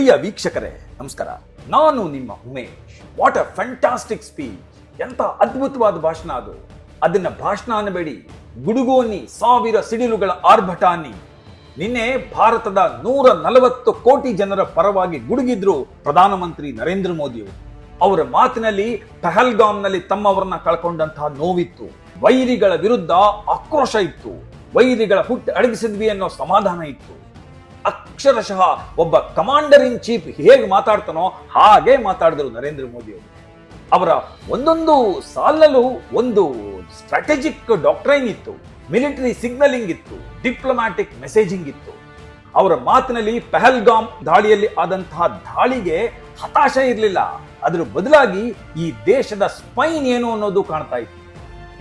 ಪ್ರಿಯ ವೀಕ್ಷಕರೇ ನಮಸ್ಕಾರ. ನಾನು ನಿಮ್ಮ Umesh. What a fantastic speech. ಎಂತ ಅದ್ಭುತವಾದ ಭಾಷಣ ಅದು. ಅದನ್ನ ಭಾಷಣ ಅನ್ನಬೇಡಿ, ಗುಡುಗೋನಿ, ಸಾವಿರ ಸಿಡಿಲುಗಳ ಆರ್ಭಟಾನಿ. ನಿನ್ನೆ ಭಾರತದ 140 ಕೋಟಿ ಜನರ ಪರವಾಗಿ ಗುಡುಗಿದ್ರು ಪ್ರಧಾನಮಂತ್ರಿ ನರೇಂದ್ರ ಮೋದಿಯವರು. ಅವರ ಮಾತಿನಲ್ಲಿ ಪಹಲ್ಗಾಮ್ನಲ್ಲಿ ತಮ್ಮವರನ್ನ ಕಳ್ಕೊಂಡಂತಹ ನೋವಿತ್ತು, ವೈರಿಗಳ ವಿರುದ್ಧ ಆಕ್ರೋಶ ಇತ್ತು, ವೈರಿಗಳ ಹುಟ್ಟು ಅಡಗಿಸಿದ್ವಿ ಅನ್ನೋ ಸಮಾಧಾನ ಇತ್ತು. ಅಕ್ಷರಶಃ ಒಬ್ಬ ಕಮಾಂಡರ್ ಇನ್ ಚೀಫ್ ಹೇಗೆ ಮಾತಾಡ್ತಾನೋ ಹಾಗೆ ಮಾತಾಡಿದ್ರು ನರೇಂದ್ರ ಮೋದಿ ಅವರು. ಅವರ ಒಂದೊಂದು ಸಾಲಲ್ಲೂ ಒಂದು ಸ್ಟ್ರಾಟಜಿಕ್ ಡಾಕ್ಟ್ರೈನ್ ಇತ್ತು, ಮಿಲಿಟರಿ ಸಿಗ್ನಲಿಂಗ್ ಇತ್ತು, ಡಿಪ್ಲೊಮ್ಯಾಟಿಕ್ ಮೆಸೇಜಿಂಗ್ ಇತ್ತು. ಅವರ ಮಾತಿನಲ್ಲಿ ಪಹಲ್ಗಾಮ್ ದಾಳಿಯಲ್ಲಿ ಆದಂತಹ ದಾಳಿಗೆ ಹತಾಶ ಇರಲಿಲ್ಲ, ಅದರ ಬದಲಾಗಿ ಈ ದೇಶದ ಸ್ಪೈನ್ ಏನು ಅನ್ನೋದು ಕಾಣ್ತಾ ಇತ್ತು.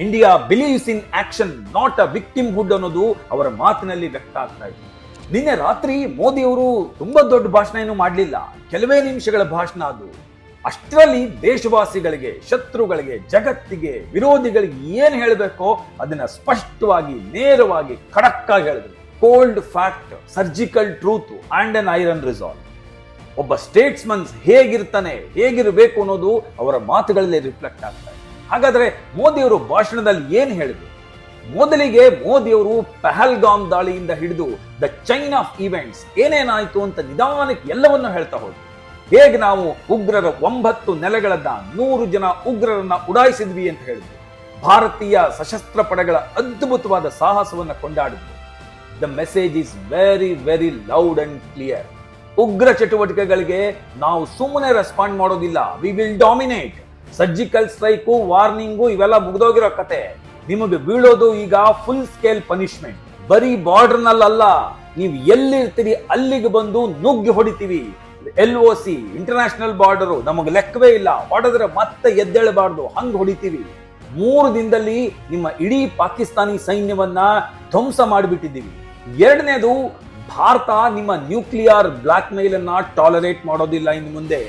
India believes in action, not a victimhood ಅನ್ನೋದು ಅವರ ಮಾತಿನಲ್ಲಿ ವ್ಯಕ್ತ ಆಗ್ತಾ ಇತ್ತು. ನಿನ್ನೆ ರಾತ್ರಿ ಮೋದಿ ಅವರು ತುಂಬಾ ದೊಡ್ಡ ಭಾಷಣ ಏನು ಮಾಡಲಿಲ್ಲ, ಕೆಲವೇ ನಿಮಿಷಗಳ ಭಾಷಣ ಅದು. ಅಷ್ಟರಲ್ಲಿ ದೇಶವಾಸಿಗಳಿಗೆ, ಶತ್ರುಗಳಿಗೆ, ಜಗತ್ತಿಗೆ, ವಿರೋಧಿಗಳಿಗೆ ಏನ್ ಹೇಳಬೇಕೋ ಅದನ್ನ ಸ್ಪಷ್ಟವಾಗಿ, ನೇರವಾಗಿ, ಖಡಕ್ ಆಗಿ ಹೇಳಿದ್ರು. Cold fact, surgical truth and an iron resolve. ಒಬ್ಬ ಸ್ಟೇಟ್ಸ್ಮನ್ಸ್ ಹೇಗಿರ್ತಾನೆ, ಹೇಗಿರಬೇಕು ಅನ್ನೋದು ಅವರ ಮಾತುಗಳಲ್ಲಿ ರಿಫ್ಲೆಕ್ಟ್ ಆಗ್ತಾ ಇದೆ. ಹಾಗಾದ್ರೆ ಮೋದಿಯವರು ಭಾಷಣದಲ್ಲಿ ಏನ್ ಹೇಳಿದ್ರು? ಮೊದಲಿಗೆ ಮೋದಿಯವರು ಪಹಲ್ಗಾಮ್ ದಾಳಿಯಿಂದ ಹಿಡಿದು ದ ಚೈನ್ ಆಫ್ ಇವೆಂಟ್ಸ್ ಏನೇನಾಯ್ತು ಅಂತ ನಿಧಾನಕ್ಕೆ ಎಲ್ಲವನ್ನೂ ಹೇಳ್ತಾ ಹೋದ್ರು. ಹೇಗೆ ನಾವು ಉಗ್ರರ 9 ನೆಲೆಗಳನ್ನ 100 ಜನ ಉಗ್ರರನ್ನ ಉಡಾಯಿಸಿದ್ವಿ ಅಂತ ಹೇಳಿದ್ರು. ಭಾರತೀಯ ಸಶಸ್ತ್ರ ಪಡೆಗಳ ಅದ್ಭುತವಾದ ಸಾಹಸವನ್ನ ಕೊಂಡಾಡಿದ್ರು. The message is very very loud and clear. ಉಗ್ರ ಚಟುವಟಿಕೆಗಳಿಗೆ ನಾವು ಸುಮ್ಮನೆ ರೆಸ್ಪಾಂಡ್ ಮಾಡೋದಿಲ್ಲ, we will dominate. Surgical strike, warning ಇವೆಲ್ಲ ಮುಗ್ದೋಗಿರೋ ಕತೆ. ನಿಮಗೆ ಬೀಳೋದು ಈಗ ಫುಲ್ ಸ್ಕೇಲ್ ಪನಿಷ್ಮೆಂಟ್. ಬರೀ ಬಾರ್ಡರ್ ನಲ್ಲ, ನೀವು ಎಲ್ಲಿರ್ತೀರಿ ಅಲ್ಲಿಗೆ ಬಂದು ನುಗ್ಗಿ ಹೊಡಿತೀವಿ. LOC ಇಂಟರ್ನ್ಯಾಷನಲ್ ಬಾರ್ಡರ್ ನಮಗೆ ಲೆಕ್ಕವೇ ಇಲ್ಲ, ಹೊಡೆದ್ರೆ ಮತ್ತೆ ಎದ್ದೇಳಬಾರ್ದು, ಹಂಗ್ ಹೊಡಿತೀವಿ. 3 ದಿನದಲ್ಲಿ ನಿಮ್ಮ ಇಡೀ ಪಾಕಿಸ್ತಾನಿ ಸೈನ್ಯವನ್ನ ಧ್ವಂಸ ಮಾಡಿಬಿಟ್ಟಿದ್ದೀವಿ. ಎರಡನೇದು, ಭಾರತ ನಿಮ್ಮ ನ್ಯೂಕ್ಲಿಯರ್ ಬ್ಲಾಕ್ ಮೇಲ್ ಅನ್ನ ಟಾಲರೇಟ್ ಮಾಡೋದಿಲ್ಲ. ಇನ್ನು ಮುಂದೆ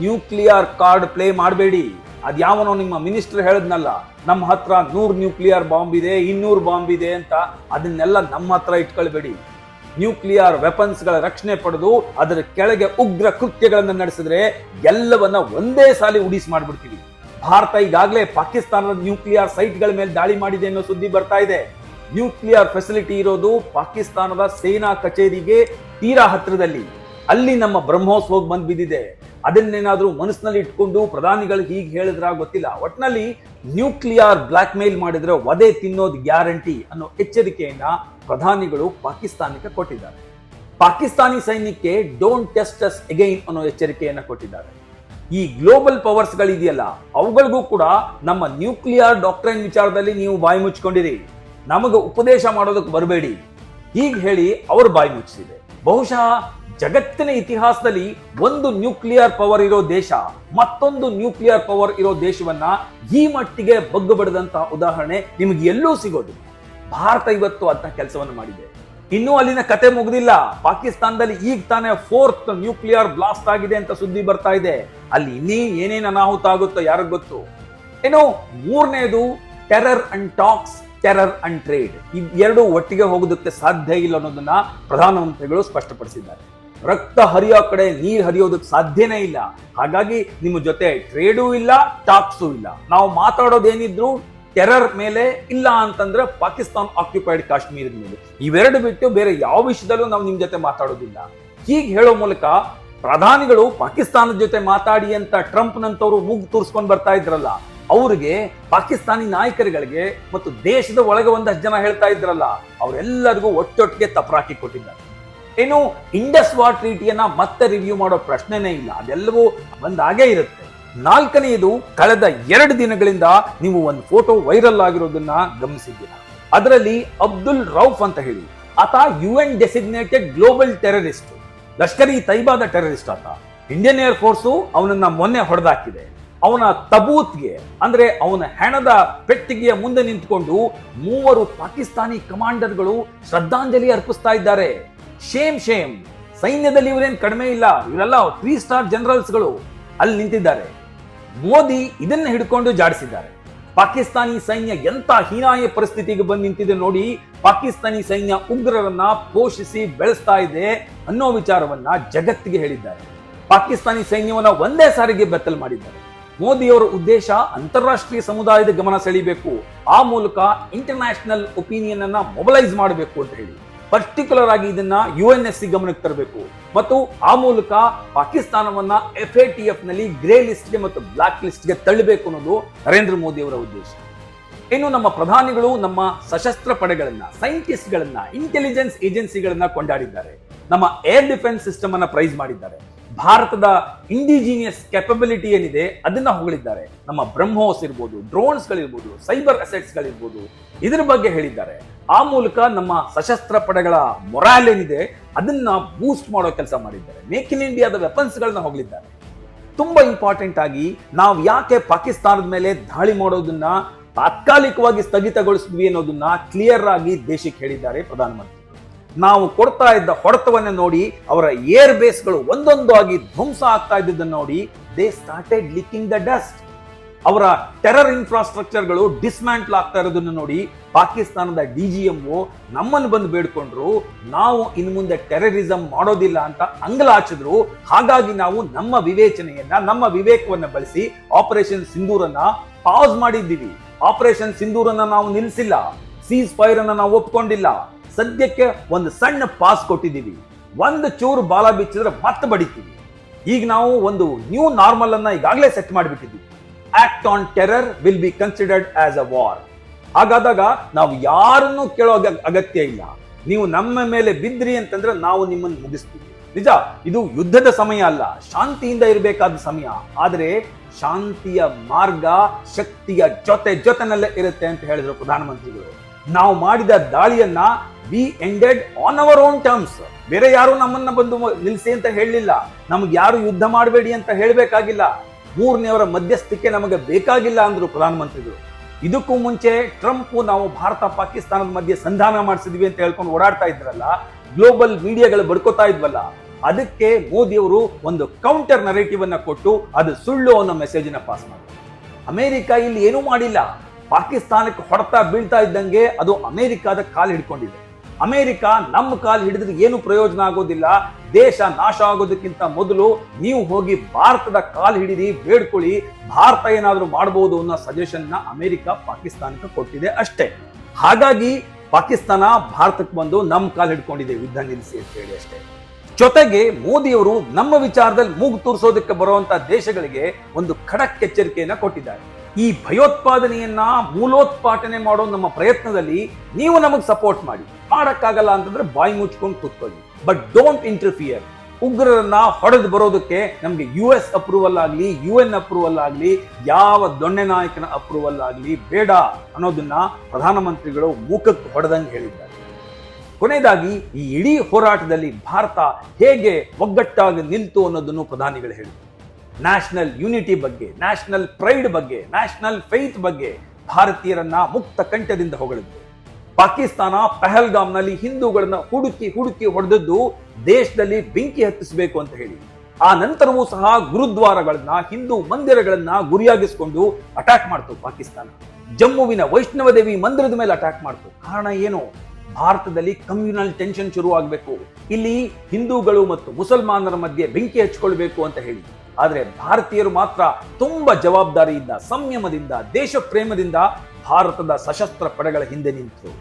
ನ್ಯೂಕ್ಲಿಯರ್ ಕಾರ್ಡ್ ಪ್ಲೇ ಮಾಡಬೇಡಿ. ಅದ್ಯಾವನೋ ನಿಮ್ಮ ಮಿನಿಸ್ಟರ್ ಹೇಳದ್ನಲ್ಲ, ನಮ್ಮ ಹತ್ರ 100 ನ್ಯೂಕ್ಲಿಯರ್ ಬಾಂಬ್ ಇದೆ, 200 ಬಾಂಬ್ ಇದೆ ಅಂತ. ಅದನ್ನೆಲ್ಲ ನಮ್ಮ ಹತ್ರ ಇಟ್ಕೊಳ್ಬೇಡಿ. ನ್ಯೂಕ್ಲಿಯರ್ ವೆಪನ್ಸ್ ಗಳ ರಕ್ಷಣೆ ಪಡೆದು ಅದರ ಕೆಳಗೆ ಉಗ್ರ ಕೃತ್ಯಗಳನ್ನು ನಡೆಸಿದ್ರೆ ಎಲ್ಲವನ್ನ ಒಂದೇ ಸಾಲಿ ಉಡಿಸಿ ಮಾಡ್ಬಿಡ್ತೀವಿ. ಭಾರತ ಈಗಾಗಲೇ ಪಾಕಿಸ್ತಾನದ ನ್ಯೂಕ್ಲಿಯರ್ ಸೈಟ್ಗಳ ಮೇಲೆ ದಾಳಿ ಮಾಡಿದೆ ಅನ್ನೋ ಸುದ್ದಿ ಬರ್ತಾ ಇದೆ. ನ್ಯೂಕ್ಲಿಯರ್ ಫೆಸಿಲಿಟಿ ಇರೋದು ಪಾಕಿಸ್ತಾನದ ಸೇನಾ ಕಚೇರಿಗೆ ತೀರಾ ಹತ್ತಿರದಲ್ಲಿ. ಅಲ್ಲಿ ನಮ್ಮ ಬ್ರಹ್ಮೋಸ್ ಹೋಗಿ ಬಂದ್ ಬಿದ್ದಿದೆ. ಅದನ್ನೇನಾದ್ರೂ ಮನಸ್ಸಿನಲ್ಲಿ ಇಟ್ಕೊಂಡು ಪ್ರಧಾನಿಗಳು ಹೀಗೆ ಹೇಳಿದ್ರ ಗೊತ್ತಿಲ್ಲ. ಒಟ್ನಲ್ಲಿ ನ್ಯೂಕ್ಲಿಯರ್ ಬ್ಲಾಕ್ ಮೇಲ್ ಮಾಡಿದ್ರೆ ವಧೆ ತಿನ್ನೋದು ಗ್ಯಾರಂಟಿ ಅನ್ನೋ ಎಚ್ಚರಿಕೆಯನ್ನ ಪ್ರಧಾನಿಗಳು ಪಾಕಿಸ್ತಾನಕ್ಕೆ ಕೊಟ್ಟಿದ್ದಾರೆ. ಪಾಕಿಸ್ತಾನಿ ಸೈನ್ಯಕ್ಕೆ ಡೋಂಟ್ ಟೆಸ್ಟ್ ಅಸ್ ಅಗೈನ್ ಅನ್ನೋ ಎಚ್ಚರಿಕೆಯನ್ನ ಕೊಟ್ಟಿದ್ದಾರೆ. ಈ ಗ್ಲೋಬಲ್ ಪವರ್ಸ್ ಗಳಿದೆಯಲ್ಲ, ಅವುಗಳಿಗೂ ಕೂಡ ನಮ್ಮ ನ್ಯೂಕ್ಲಿಯರ್ ಡಾಕ್ಟ್ರೈನ್ ವಿಚಾರದಲ್ಲಿ ನೀವು ಬಾಯಿ ಮುಚ್ಕೊಂಡಿರಿ, ನಮಗೆ ಉಪದೇಶ ಮಾಡೋದಕ್ಕೆ ಬರಬೇಡಿ, ಹೀಗೆ ಹೇಳಿ ಅವರು ಬಾಯಿ ಮುಚ್ಚಿಸಿದೆ. ಬಹುಶಃ ಜಗತ್ತಿನ ಇತಿಹಾಸದಲ್ಲಿ ಒಂದು ನ್ಯೂಕ್ಲಿಯರ್ ಪವರ್ ಇರೋ ದೇಶ ಮತ್ತೊಂದು ನ್ಯೂಕ್ಲಿಯರ್ ಪವರ್ ಇರೋ ದೇಶವನ್ನ ಈ ಮಟ್ಟಿಗೆ ಬಗ್ಗು ಬಡದಂತಹ ಉದಾಹರಣೆ ನಿಮಗೆ ಎಲ್ಲೂ ಸಿಗೋದು. ಭಾರತ ಇವತ್ತು ಅಂತ ಕೆಲಸವನ್ನು ಮಾಡಿದೆ. ಇನ್ನೂ ಅಲ್ಲಿನ ಕತೆ ಮುಗಿದಿಲ್ಲ. ಪಾಕಿಸ್ತಾನದಲ್ಲಿ ಈಗ ತಾನೇ 4th ನ್ಯೂಕ್ಲಿಯರ್ ಬ್ಲಾಸ್ಟ್ ಆಗಿದೆ ಅಂತ ಸುದ್ದಿ ಬರ್ತಾ ಇದೆ. ಅಲ್ಲಿ ಇನ್ನೇ ಏನೇನು ಅನಾಹುತ ಆಗುತ್ತೋ ಯಾರಿಗ್ ಗೊತ್ತು. ಏನೋ 3ನೇದು, terror and talks, terror and trade. ಇವೆರಡು ಒಟ್ಟಿಗೆ ಹೋಗೋದಕ್ಕೆ ಸಾಧ್ಯ ಇಲ್ಲ ಅನ್ನೋದನ್ನ ಪ್ರಧಾನಮಂತ್ರಿಗಳು ಸ್ಪಷ್ಟಪಡಿಸಿದ್ದಾರೆ. ರಕ್ತ ಹರಿಯೋ ಕಡೆ ನೀರು ಹರಿಯೋದಕ್ಕೆ ಸಾಧ್ಯನೇ ಇಲ್ಲ. ಹಾಗಾಗಿ ನಿಮ್ಮ ಜೊತೆ ಟ್ರೇಡೂ ಇಲ್ಲ, ಟಾಕ್ಸೂ ಇಲ್ಲ. ನಾವು ಮಾತಾಡೋದೇನಿದ್ರು ಟೆರರ್ ಮೇಲೆ, ಇಲ್ಲ ಅಂತಂದ್ರೆ ಪಾಕಿಸ್ತಾನ ಆಕ್ಯುಪೈಡ್ ಕಾಶ್ಮೀರದ ಮೇಲೆ. ಇವೆರಡು ಬಿಟ್ಟು ಬೇರೆ ಯಾವ ವಿಷಯದಲ್ಲೂ ನಾವು ನಿಮ್ ಜೊತೆ ಮಾತಾಡೋದಿಲ್ಲ. ಹೀಗೆ ಹೇಳೋ ಮೂಲಕ ಪ್ರಧಾನಿಗಳು ಪಾಕಿಸ್ತಾನದ ಜೊತೆ ಮಾತಾಡಿ ಅಂತ ಟ್ರಂಪ್ ನಂತವರು ಮೂಗು ತೂರಿಸ್ಕೊಂಡು ಬರ್ತಾ ಇದ್ರಲ್ಲ, ಅವರಿಗೆ, ಪಾಕಿಸ್ತಾನಿ ನಾಯಕರುಗಳಿಗೆ ಮತ್ತು ದೇಶದ ಒಳಗೆ ಒಂದಷ್ಟು ಜನ ಹೇಳ್ತಾ ಇದ್ರಲ್ಲ, ಅವರೆಲ್ಲರಿಗೂ ಒಟ್ಟೊಟ್ಟಿಗೆ ತಪರಾಕಿ ಕೊಟ್ಟಿದ್ದಾರೆ. ಏನು ಇಂಡಸ್ ವಾರ್ ಟ್ರೀಟಿಯನ್ನ ಮತ್ತೆ ರಿವ್ಯೂ ಮಾಡೋ ಪ್ರಶ್ನೆನೇ ಇಲ್ಲ, ಅದೆಲ್ಲವೂ ಒಂದಾಗೇ ಇರುತ್ತೆ. 4ನೇದು, ಕಳೆದ 2 ದಿನಗಳಿಂದ ನೀವು ಒಂದು ಫೋಟೋ ವೈರಲ್ ಆಗಿರೋದನ್ನ ಗಮನಿಸಿದ್ದೀರಾ. ಅದರಲ್ಲಿ ಅಬ್ದುಲ್ ರೌಫ್ ಅಂತ ಹೇಳಿ ಆತ UN designated global terrorist, Lashkar e ತೈಬಾದ ಟೆರರಿಸ್ಟ್ ಆತ. ಇಂಡಿಯನ್ ಏರ್ ಫೋರ್ಸು ಅವನನ್ನ ಮೊನ್ನೆ ಹೊಡೆದಾಕಿದೆ. ಅವನ ತಬೂತ್ಗೆ, ಅಂದ್ರೆ ಅವನ ಹೆಣದ ಪೆಟ್ಟಿಗೆಯ ಮುಂದೆ ನಿಂತ್ಕೊಂಡು 3 ಪಾಕಿಸ್ತಾನಿ ಕಮಾಂಡರ್ಗಳು ಶ್ರದ್ಧಾಂಜಲಿ ಅರ್ಪಿಸ್ತಾ ಇದ್ದಾರೆ. Shame shame. ಸೈನ್ಯದಲ್ಲಿ ಇವರೇನ್ ಕಡಿಮೆ ಇಲ್ಲ, ಇವರೆಲ್ಲ 3 ಸ್ಟಾರ್ ಜನರಲ್ಸ್ಗಳು ಅಲ್ಲಿ ನಿಂತಿದ್ದಾರೆ. ಮೋದಿ ಇದನ್ನ ಹಿಡ್ಕೊಂಡು ಜಾಡಿಸಿದ್ದಾರೆ. ಪಾಕಿಸ್ತಾನಿ ಸೈನ್ಯ ಎಂತ ಹೀನಾಯ ಪರಿಸ್ಥಿತಿಗೆ ಬಂದು ನಿಂತಿದೆ ನೋಡಿ. ಪಾಕಿಸ್ತಾನಿ ಸೈನ್ಯ ಉಗ್ರರನ್ನ ಪೋಷಿಸಿ ಬೆಳೆಸ್ತಾ ಇದೆ ಅನ್ನೋ ವಿಚಾರವನ್ನ ಜಗತ್ತಿಗೆ ಹೇಳಿದ್ದಾರೆ. ಪಾಕಿಸ್ತಾನಿ ಸೈನ್ಯವನ್ನ ಒಂದೇ ಸಾರಿಗೆ ಬೆತ್ತಲ್ ಮಾಡಿದ್ದಾರೆ. ಮೋದಿಯವರ ಉದ್ದೇಶ ಅಂತಾರಾಷ್ಟ್ರೀಯ ಸಮುದಾಯದ ಗಮನ ಸೆಳೆಯಬೇಕು, ಆ ಮೂಲಕ ಇಂಟರ್ನ್ಯಾಷನಲ್ ಒಪಿನಿಯನ್ ಅನ್ನ ಮೊಬಲೈಸ್ ಮಾಡಬೇಕು ಅಂತ ಹೇಳಿ ಪರ್ಟಿಕ್ಯುಲರ್ ಆಗಿ ಇದನ್ನ UNSC ಗಮನಕ್ಕೆ ತರಬೇಕು ಮತ್ತು ಆ ಮೂಲಕ ಪಾಕಿಸ್ತಾನವನ್ನ FATF ನಲ್ಲಿ ಗ್ರೇ ಲಿಸ್ಟ್ಗೆ ಮತ್ತು ಬ್ಲಾಕ್ ಲಿಸ್ಟ್ಗೆ ತಳ್ಳಬೇಕು ಅನ್ನೋದು ನರೇಂದ್ರ ಮೋದಿ ಅವರ ಉದ್ದೇಶ. ಇನ್ನು ನಮ್ಮ ಪ್ರಧಾನಿಗಳು ನಮ್ಮ ಸಶಸ್ತ್ರ ಪಡೆಗಳನ್ನ, ಸೈಂಟಿಸ್ಟ್ಗಳನ್ನ, ಇಂಟೆಲಿಜೆನ್ಸ್ ಏಜೆನ್ಸಿಗಳನ್ನ ಕೊಂಡಾಡಿದ್ದಾರೆ. ನಮ್ಮ ಏರ್ ಡಿಫೆನ್ಸ್ ಸಿಸ್ಟಮ್ ಅನ್ನ ಪ್ರೈಸ್ ಮಾಡಿದ್ದಾರೆ. ಭಾರತದ ಇಂಡಿಜಿನಿಯಸ್ ಕೆಪಬಿಲಿಟಿ ಏನಿದೆ ಅದನ್ನ ಹೊಗಳಿದ್ದಾರೆ. ನಮ್ಮ ಬ್ರಹ್ಮೋಸ್ ಇರ್ಬೋದು, ಡ್ರೋನ್ಸ್ ಗಳಿರ್ಬೋದು, ಸೈಬರ್ ಅಸೆಟ್ಸ್ ಗಳಿರ್ಬೋದು, ಇದ್ರ ಬಗ್ಗೆ ಹೇಳಿದ್ದಾರೆ. ಆ ಮೂಲಕ ನಮ್ಮ ಸಶಸ್ತ್ರ ಪಡೆಗಳ ಮೊರಾಲ್ ಏನಿದೆ ಅದನ್ನ ಬೂಸ್ಟ್ ಮಾಡೋ ಕೆಲಸ ಮಾಡಿದ್ದಾರೆ. ಮೇಕ್ ಇನ್ ಇಂಡಿಯಾದ ವೆಪನ್ಸ್ ಗಳನ್ನ ಹೊಗಳಿದ್ದಾರೆ. ತುಂಬಾ ಇಂಪಾರ್ಟೆಂಟ್ ಆಗಿ ನಾವು ಯಾಕೆ ಪಾಕಿಸ್ತಾನದ ಮೇಲೆ ದಾಳಿ ಮಾಡೋದನ್ನ ತಾತ್ಕಾಲಿಕವಾಗಿ ಸ್ಥಗಿತಗೊಳಿಸಿದ್ವಿ ಅನ್ನೋದನ್ನ ಕ್ಲಿಯರ್ ಆಗಿ ದೇಶಕ್ಕೆ ಹೇಳಿದ್ದಾರೆ ಪ್ರಧಾನಮಂತ್ರಿ. ನಾವು ಕೊಡ್ತಾ ಇದ್ದ ಹೊಡೆತವನ್ನ ನೋಡಿ, ಅವರ ಏರ್ ಬೇಸ್ಗಳು ಒಂದೊಂದು ಆಗಿ ಧ್ವಂಸ ಆಗ್ತಾ ಇದ್ದದನ್ನು ನೋಡಿ, they started licking the dust. ಅವರ ಟೆರರ್ ಇನ್ಫ್ರಾಸ್ಟ್ರಕ್ಚರ್ಗಳು ಡಿಸ್ಮ್ಯಾಂಟಲ್ ಆಗ್ತಾ ಇರೋದನ್ನು ನೋಡಿ ಪಾಕಿಸ್ತಾನದ DGMO ನಮ್ಮನ್ನು ಬಂದು ಬೇಡ್ಕೊಂಡ್ರು, ನಾವು ಇನ್ನು ಮುಂದೆ ಟೆರರಿಸಂ ಮಾಡೋದಿಲ್ಲ ಅಂತ ಅಂಗಲಾಚಿದ್ರು. ಹಾಗಾಗಿ ನಾವು ನಮ್ಮ ವಿವೇಚನೆಯನ್ನ, ನಮ್ಮ ವಿವೇಕವನ್ನ ಬಳಸಿ ಆಪರೇಷನ್ ಸಿಂಧೂರನ್ನ ಪಾಸ್ ಮಾಡಿದ್ದೀವಿ. ಆಪರೇಷನ್ ಸಿಂಧೂರನ್ನ ನಾವು ನಿಲ್ಲಿಸಿಲ್ಲ, ಸೀಸ್ ಫೈರ್ ಅನ್ನ ನಾವು ಒಪ್ಕೊಂಡಿಲ್ಲ. ಸದ್ಯಕ್ಕೆ ಒಂದು ಸಣ್ಣ ಪಾಸ್ ಕೊಟ್ಟಿದ್ದೀವಿ. ಒಂದು ಚೂರು ಬಾಲ ಬಿಚ್ಚಿದ್ರೆ ಮತ್ತೆ ಬಡಿತೀವಿ. ಈಗ ನಾವು ಒಂದು ನ್ಯೂ ನಾರ್ಮಲ್ ಅನ್ನ ಈಗಾಗಲೇ ಸೆಟ್ ಮಾಡಿಬಿಟ್ಟಿದ್ದೀವಿ. Act on terror will be considered as a war. ಹಾಗಾದಾಗ ನಾವು ಯಾರನ್ನೂ ಕೇಳೋ ಅಗತ್ಯ ಇಲ್ಲ. ನೀವು ನಮ್ಮ ಮೇಲೆ ಬಿದ್ರಿ ಅಂತಂದ್ರೆ ನಾವು ನಿಮ್ಮನ್ನು ಮುಗಿಸ್ತೀವಿ. ನಿಜ, ಇದು ಯುದ್ಧದ ಸಮಯ ಅಲ್ಲ, ಶಾಂತಿಯಿಂದ ಇರಬೇಕಾದ ಸಮಯ. ಆದ್ರೆ ಶಾಂತಿಯ ಮಾರ್ಗ ಶಕ್ತಿಯ ಜೊತೆನಲ್ಲೇ ಇರುತ್ತೆ ಅಂತ ಹೇಳಿದ್ರು ಪ್ರಧಾನಮಂತ್ರಿಗಳು. ನಾವು ಮಾಡಿದ ದಾಳಿಯನ್ನ we ended on our own terms. ಬೇರೆ ಯಾರು ನಮ್ಮನ್ನ ಬಂದು ನಿಲ್ಲಿಸಿ ಅಂತ ಹೇಳಲಿಲ್ಲ. ನಮ್ಗೆ ಯಾರು ಯುದ್ಧ ಮಾಡಬೇಡಿ ಅಂತ ಹೇಳಬೇಕಾಗಿಲ್ಲ. ಮೂರನೆಯವರ ಮಧ್ಯಸ್ಥಿಕೆ ನಮಗೆ ಬೇಕಾಗಿಲ್ಲ ಅಂದ್ರು ಪ್ರಧಾನಮಂತ್ರಿಗಳು. ಇದಕ್ಕೂ ಮುಂಚೆ ಟ್ರಂಪ್ ನಾವು ಭಾರತ ಪಾಕಿಸ್ತಾನದ ಮಧ್ಯೆ ಸಂಧಾನ ಮಾಡಿಸಿದ್ವಿ ಅಂತ ಹೇಳ್ಕೊಂಡು ಓಡಾಡ್ತಾ ಇದ್ರಲ್ಲ, ಗ್ಲೋಬಲ್ ಮೀಡಿಯಾಗಳು ಬಡ್ಕೋತಾ ಇದ್ವಲ್ಲ, ಅದಕ್ಕೆ ಮೋದಿ ಅವರು ಒಂದು ಕೌಂಟರ್ ನರೇಟಿವ್ ಅನ್ನ ಕೊಟ್ಟು ಅದು ಸುಳ್ಳು ಅನ್ನೋ ಮೆಸೇಜ್ ನ ಪಾಸ್ ಮಾಡಿದ್ರು. ಅಮೆರಿಕ ಇಲ್ಲಿ ಏನೂ ಮಾಡಿಲ್ಲ. ಪಾಕಿಸ್ತಾನಕ್ಕೆ ಹೊಡೆತ ಬೀಳ್ತಾ ಇದ್ದಂಗೆ ಅದು ಅಮೆರಿಕಾದ ಕಾಲು ಹಿಡ್ಕೊಂಡಿದೆ. ಅಮೆರಿಕ ನಮ್ಮ ಕಾಲು ಹಿಡಿದ್ರೆ ಏನು ಪ್ರಯೋಜನ ಆಗೋದಿಲ್ಲ. ದೇಶ ನಾಶ ಆಗೋದಕ್ಕಿಂತ ಮೊದಲು ನೀವು ಹೋಗಿ ಭಾರತದ ಕಾಲು ಹಿಡಿರಿ, ಬೇಡ್ಕೊಳ್ಳಿ, ಭಾರತ ಏನಾದ್ರೂ ಮಾಡಬಹುದು ಅನ್ನೋ ಸಜೆಷನ್ ನ ಅಮೆರಿಕ ಪಾಕಿಸ್ತಾನಕ್ಕೆ ಕೊಟ್ಟಿದೆ ಅಷ್ಟೇ. ಹಾಗಾಗಿ ಪಾಕಿಸ್ತಾನ ಭಾರತಕ್ಕೆ ಬಂದು ನಮ್ಮ ಕಾಲು ಹಿಡ್ಕೊಂಡಿದೆ ಯುದ್ಧ ನಿಲ್ಲಿಸಿ ಅಂತ ಹೇಳಿ ಅಷ್ಟೇ. ಜೊತೆಗೆ ಮೋದಿಯವರು ನಮ್ಮ ವಿಚಾರದಲ್ಲಿ ಮೂಗು ತೂರಿಸೋದಕ್ಕೆ ಬರುವಂತ ದೇಶಗಳಿಗೆ ಒಂದು ಖಡಕ್ ಎಚ್ಚರಿಕೆಯನ್ನ ಕೊಟ್ಟಿದ್ದಾರೆ. ಈ ಭಯೋತ್ಪಾದನೆಯನ್ನ ಮೂಲೋತ್ಪಾಟನೆ ಮಾಡೋ ನಮ್ಮ ಪ್ರಯತ್ನದಲ್ಲಿ ನೀವು ನಮಗೆ ಸಪೋರ್ಟ್ ಮಾಡಕ್ಕಾಗಲ್ಲ ಅಂತಂದ್ರೆ ಬಾಯಿ ಮುಚ್ಕೊಂಡು ಕೂತ್ಕೊಳ್ಳಿ, ಬಟ್ ಡೋಂಟ್ ಇಂಟರ್ಫಿಯರ್. ಉಗ್ರರನ್ನ ಹೊಡೆದು ಬರೋದಕ್ಕೆ ನಮ್ಗೆ US ಅಪ್ರೂವಲ್ ಆಗ್ಲಿ, UN ಅಪ್ರೂವಲ್ ಆಗ್ಲಿ, ಯಾವ ದೊಣ್ಣೆ ನಾಯಕನ ಅಪ್ರೂವಲ್ ಆಗ್ಲಿ ಬೇಡ ಅನ್ನೋದನ್ನ ಪ್ರಧಾನಮಂತ್ರಿಗಳು ಮೂಕಕ್ಕೆ ಹೊಡೆದಂಗೆ ಹೇಳಿದ್ದಾರೆ. ಕೊನೆಯದಾಗಿ ಈ ಇಡೀ ಹೋರಾಟದಲ್ಲಿ ಭಾರತ ಹೇಗೆ ಒಗ್ಗಟ್ಟಾಗಿ ನಿಲ್ತು ಅನ್ನೋದನ್ನು ಪ್ರಧಾನಿಗಳು ಹೇಳಿದರು. ನ್ಯಾಷನಲ್ ಯೂನಿಟಿ ಬಗ್ಗೆ, ನ್ಯಾಷನಲ್ ಪ್ರೈಡ್ ಬಗ್ಗೆ, ನ್ಯಾಷನಲ್ ಫೈತ್ ಬಗ್ಗೆ ಭಾರತೀಯರನ್ನ ಮುಕ್ತ ಕಂಠದಿಂದ ಹೊಗಳಿದ್ರು. ಪಾಕಿಸ್ತಾನ ಪಹಲ್ಗಾಮ್ನಲ್ಲಿ ಹಿಂದೂಗಳನ್ನ ಹುಡುಕಿ ಹೊಡೆದದ್ದು ದೇಶದಲ್ಲಿ ಬೆಂಕಿ ಹತ್ತಿಸಬೇಕು ಅಂತ ಹೇಳಿ. ಆ ನಂತರವೂ ಸಹ ಗುರುದ್ವಾರಗಳನ್ನ, ಹಿಂದೂ ಮಂದಿರಗಳನ್ನ ಗುರಿಯಾಗಿಸಿಕೊಂಡು ಅಟ್ಯಾಕ್ ಮಾಡ್ತು ಪಾಕಿಸ್ತಾನ. ಜಮ್ಮುವಿನ ವೈಷ್ಣವ ದೇವಿ ಮಂದಿರದ ಮೇಲೆ ಅಟ್ಯಾಕ್ ಮಾಡ್ತು. ಕಾರಣ ಏನು? ಭಾರತದಲ್ಲಿ ಕಮ್ಯುನಲ್ ಟೆನ್ಷನ್ ಶುರು ಆಗಬೇಕು, ಇಲ್ಲಿ ಹಿಂದೂಗಳು ಮತ್ತು ಮುಸಲ್ಮಾನರ ಮಧ್ಯೆ ಬೆಂಕಿ ಹಚ್ಕೊಳ್ಬೇಕು ಅಂತ ಹೇಳಿ. ಆದ್ರೆ ಭಾರತೀಯರು ಮಾತ್ರ ತುಂಬಾ ಜವಾಬ್ದಾರಿಯಿಂದ, ಸಂಯಮದಿಂದ, ದೇಶ ಪ್ರೇಮದಿಂದ ಭಾರತದ ಸಶಸ್ತ್ರ ಪಡೆಗಳ ಹಿಂದೆ ನಿಂತರು.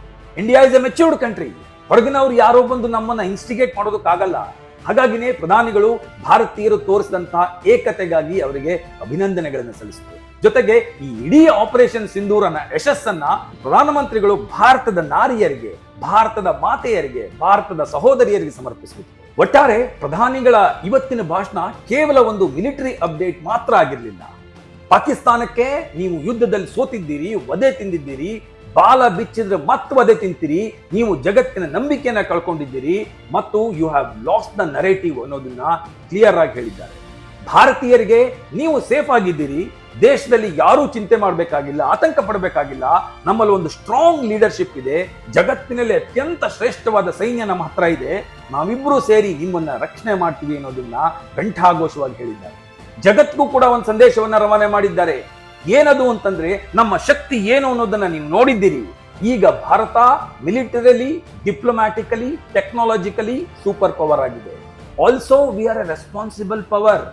India is A matured country. ಹೊರಗಿನವರು ಯಾರೋ ಬಂದು ನಮ್ಮನ್ನ ಇನ್ಸ್ಟಿಗೇಟ್ ಮಾಡೋದಕ್ಕಾಗಲ್ಲ. ಹಾಗಾಗಿನೇ ಪ್ರಧಾನಿಗಳು ಭಾರತೀಯರು ತೋರಿಸಿದಂತಹ ಏಕತೆಗಾಗಿ ಅವರಿಗೆ ಅಭಿನಂದನೆಗಳನ್ನು ಸಲ್ಲಿಸಿದರು. ಜೊತೆಗೆ ಈ ಇಡೀ ಆಪರೇಷನ್ ಸಿಂಧೂರನ ಯಶಸ್ಸನ್ನ ಪ್ರಧಾನಮಂತ್ರಿಗಳು ಭಾರತದ ನಾರಿಯರಿಗೆ, ಭಾರತದ ಮಾತೆಯರಿಗೆ, ಭಾರತದ ಸಹೋದರಿಯರಿಗೆ ಸಮರ್ಪಿಸಿದರು. ಒಟ್ಟಾರೆ ಪ್ರಧಾನಿಗಳ ಇವತ್ತಿನ ಭಾಷಣ ಕೇವಲ ಒಂದು ಮಿಲಿಟರಿ ಅಪ್ಡೇಟ್ ಮಾತ್ರ ಆಗಿರಲಿಲ್ಲ. ಪಾಕಿಸ್ತಾನಕ್ಕೆ ನೀವು ಯುದ್ಧದಲ್ಲಿ ಸೋತಿದ್ದೀರಿ, ವಧೆ ತಿಂದಿದ್ದೀರಿ, ಬಾಲ ಬಿಚ್ಚಿದ್ರೆ ಮತ್ತೆ ವಧೆ ತಿಂತೀರಿ, ನೀವು ಜಗತ್ತಿನ ನಂಬಿಕೆಯನ್ನ ಕಳ್ಕೊಂಡಿದ್ದೀರಿ ಮತ್ತು you have lost the narrative ಅನ್ನೋದನ್ನ ಕ್ಲಿಯರ್ ಆಗಿ ಹೇಳಿದ್ದಾರೆ. ಭಾರತೀಯರಿಗೆ ನೀವು ಸೇಫ್ ಆಗಿದ್ದೀರಿ, ದೇಶದಲ್ಲಿ ಯಾರೂ ಚಿಂತೆ ಮಾಡಬೇಕಾಗಿಲ್ಲ, ಆತಂಕ ಪಡಬೇಕಾಗಿಲ್ಲ, ನಮ್ಮಲ್ಲಿ ಒಂದು ಸ್ಟ್ರಾಂಗ್ ಲೀಡರ್ಶಿಪ್ ಇದೆ, ಜಗತ್ತಿನಲ್ಲಿ ಅತ್ಯಂತ ಶ್ರೇಷ್ಠವಾದ ಸೈನ್ಯ ನಮ್ಮ ಹತ್ರ ಇದೆ, ನಾವಿಬ್ರು ಸೇರಿ ನಿಮ್ಮನ್ನ ರಕ್ಷಣೆ ಮಾಡ್ತೀವಿ ಅನ್ನೋದನ್ನ ಘಂಟಾಘೋಷವಾಗಿ ಹೇಳಿದ್ದಾರೆ. ಜಗತ್ತಿಗೂ ಕೂಡ ಒಂದು ಸಂದೇಶವನ್ನ ರವಾನೆ ಮಾಡಿದ್ದಾರೆ. ಏನದು ಅಂತಂದ್ರೆ ನಮ್ಮ ಶಕ್ತಿ ಏನು ಅನ್ನೋದನ್ನ ನೀವು ನೋಡಿದ್ದೀರಿ. ಈಗ ಭಾರತ militarily, diplomatically, technologically super power ಆಗಿದೆ. Also we are a responsible power.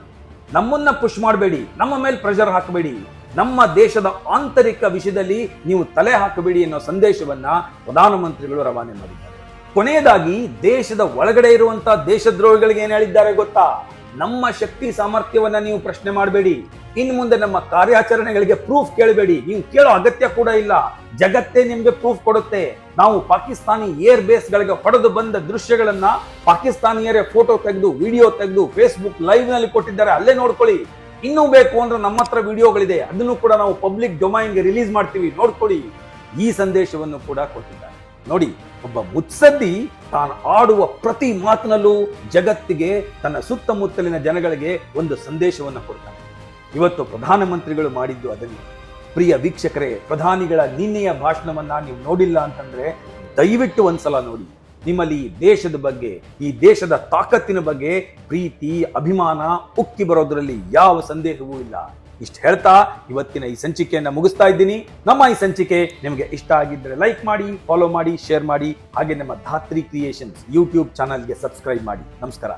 ನಮ್ಮನ್ನ ಪುಷ್ ಮಾಡಬೇಡಿ, ನಮ್ಮ ಮೇಲೆ ಪ್ರೆಷರ್ ಹಾಕಬೇಡಿ, ನಮ್ಮ ದೇಶದ ಆಂತರಿಕ ವಿಷಯದಲ್ಲಿ ನೀವು ತಲೆ ಹಾಕಬೇಡಿ ಅನ್ನೋ ಸಂದೇಶವನ್ನ ಪ್ರಧಾನಮಂತ್ರಿಗಳು ರವಾನೆ ಮಾಡಿದ್ದಾರೆ. ಕೊನೆಯದಾಗಿ ದೇಶದ ಒಳಗಡೆ ಇರುವಂತಹ ದೇಶದ್ರೋಹಿಗಳಿಗೆ ಏನ್ ಹೇಳಿದ್ದಾರೆ ಗೊತ್ತಾ? ನಮ್ಮ ಶಕ್ತಿ ಸಾಮರ್ಥ್ಯವನ್ನ ನೀವು ಪ್ರಶ್ನೆ ಮಾಡಬೇಡಿ, ಇನ್ನು ಮುಂದೆ ನಮ್ಮ ಕಾರ್ಯಾಚರಣೆಗಳಿಗೆ ಪ್ರೂಫ್ ಕೇಳಬೇಡಿ, ನೀವು ಕೇಳೋ ಅಗತ್ಯ ಕೂಡ ಇಲ್ಲ, ಜಗತ್ತೇ ನಿಮ್ಗೆ ಪ್ರೂಫ್ ಕೊಡುತ್ತೆ. ನಾವು ಪಾಕಿಸ್ತಾನಿ ಏರ್ ಬೇಸ್ ಗಳಿಗೆ ಹೊಡೆದು ಬಂದ ದೃಶ್ಯಗಳನ್ನ ಪಾಕಿಸ್ತಾನಿಯರೇ ಫೋಟೋ ತೆಗೆದು, ವಿಡಿಯೋ ತೆಗೆದು ಫೇಸ್ಬುಕ್ ಲೈವ್ ನಲ್ಲಿ ಕೊಟ್ಟಿದ್ದಾರೆ, ಅಲ್ಲೇ ನೋಡ್ಕೊಳ್ಳಿ. ಇನ್ನೂ ಬೇಕು ಅಂದ್ರೆ ನಮ್ಮ ಹತ್ರ ವಿಡಿಯೋಗಳಿದೆ, ಅದನ್ನು ಕೂಡ ನಾವು ಪಬ್ಲಿಕ್ ಡೊಮೈನ್ಗೆ ರಿಲೀಸ್ ಮಾಡ್ತೀವಿ, ನೋಡ್ಕೊಳ್ಳಿ. ಈ ಸಂದೇಶವನ್ನು ಕೂಡ ಕೊಟ್ಟಿದ್ದಾರೆ. ನೋಡಿ, ಒಬ್ಬ ಮುತ್ಸದ್ದಿ ತಾನು ಆಡುವ ಪ್ರತಿ ಮಾತಿನಲ್ಲೂ ಜಗತ್ತಿಗೆ, ತನ್ನ ಸುತ್ತಮುತ್ತಲಿನ ಜನಗಳಿಗೆ ಒಂದು ಸಂದೇಶವನ್ನು ಕೊಡ್ತಾನೆ. ಇವತ್ತು ಪ್ರಧಾನಮಂತ್ರಿಗಳು ಮಾಡಿದ್ದು ಅದನ್ನೇ. ಪ್ರಿಯ ವೀಕ್ಷಕರೇ, ಪ್ರಧಾನಿಗಳ ನಿನ್ನೆಯ ಭಾಷಣವನ್ನ ನೀವು ನೋಡಿಲ್ಲ ಅಂತಂದ್ರೆ ದಯವಿಟ್ಟು ಒಂದ್ಸಲ ನೋಡಿ. ನಿಮ್ಮಲ್ಲಿ ಈ ದೇಶದ ಬಗ್ಗೆ, ಈ ದೇಶದ ತಾಕತ್ತಿನ ಬಗ್ಗೆ ಪ್ರೀತಿ, ಅಭಿಮಾನ ಉಕ್ಕಿ ಬರೋದ್ರಲ್ಲಿ ಯಾವ ಸಂದೇಹವೂ ಇಲ್ಲ. ಇಷ್ಟು ಹೇಳ್ತಾ ಇವತ್ತಿನ ಈ ಸಂಚಿಕೆಯನ್ನ ಮುಗಿಸ್ತಾ ಇದ್ದೀನಿ. ನಮ್ಮ ಈ ಸಂಚಿಕೆ ನಿಮಗೆ ಇಷ್ಟ ಆಗಿದ್ದರೆ ಲೈಕ್ ಮಾಡಿ, ಫಾಲೋ ಮಾಡಿ, ಶೇರ್ ಮಾಡಿ. ಹಾಗೆ ನಮ್ಮ ಧಾತ್ರಿ ಕ್ರಿಯೇಷನ್ಸ್ ಯೂಟ್ಯೂಬ್ ಚಾನಲ್ಗೆ ಸಬ್ಸ್ಕ್ರೈಬ್ ಮಾಡಿ. ನಮಸ್ಕಾರ.